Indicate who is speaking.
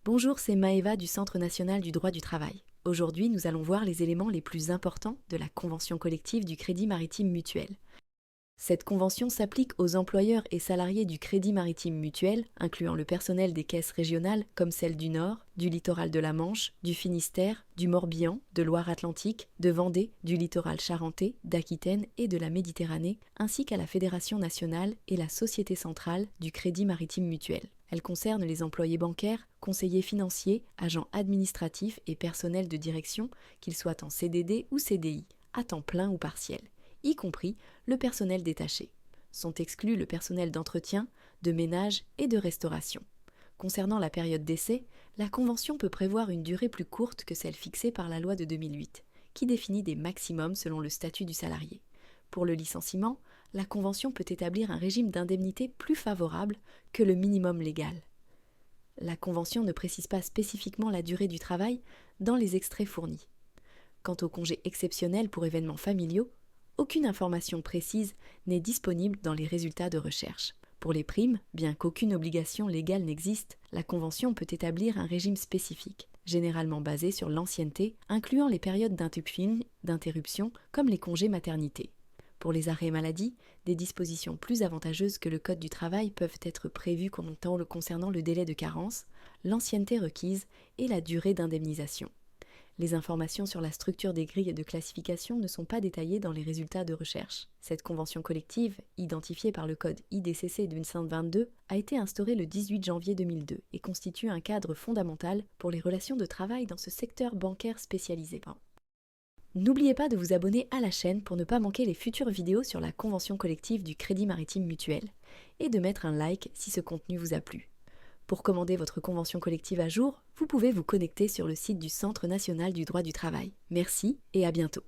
Speaker 1: Bonjour, c'est Maëva du Centre national du droit du travail. Aujourd'hui, nous allons voir les éléments les plus importants de la convention collective du Crédit maritime mutuel. Cette convention s'applique aux employeurs et salariés du Crédit maritime mutuel, incluant le personnel des caisses régionales comme celles du Nord, du littoral de la Manche, du Finistère, du Morbihan, de Loire-Atlantique, de Vendée, du littoral charentais, d'Aquitaine et de la Méditerranée, ainsi qu'à la Fédération nationale et la Société centrale du Crédit maritime mutuel. Elle concerne les employés bancaires, conseillers financiers, agents administratifs et personnels de direction, qu'ils soient en CDD ou CDI, à temps plein ou partiel, y compris le personnel détaché. Sont exclus le personnel d'entretien, de ménage et de restauration. Concernant la période d'essai, la Convention peut prévoir une durée plus courte que celle fixée par la loi de 2008, qui définit des maximums selon le statut du salarié. Pour le licenciement, la Convention peut établir un régime d'indemnité plus favorable que le minimum légal. La Convention ne précise pas spécifiquement la durée du travail dans les extraits fournis. Quant aux congés exceptionnels pour événements familiaux, aucune information précise n'est disponible dans les résultats de recherche. Pour les primes, bien qu'aucune obligation légale n'existe, la Convention peut établir un régime spécifique, généralement basé sur l'ancienneté, incluant les périodes d'interruption comme les congés maternité. Pour les arrêts maladie, des dispositions plus avantageuses que le Code du travail peuvent être prévues concernant le délai de carence, l'ancienneté requise et la durée d'indemnisation. Les informations sur la structure des grilles de classification ne sont pas détaillées dans les résultats de recherche. Cette convention collective, identifiée par le code IDCC 2522, a été instaurée le 18 janvier 2002 et constitue un cadre fondamental pour les relations de travail dans ce secteur bancaire spécialisé. N'oubliez pas de vous abonner à la chaîne pour ne pas manquer les futures vidéos sur la convention collective du Crédit maritime mutuel et de mettre un like si ce contenu vous a plu. Pour commander votre convention collective à jour, vous pouvez vous connecter sur le site du Centre national du droit du travail. Merci et à bientôt.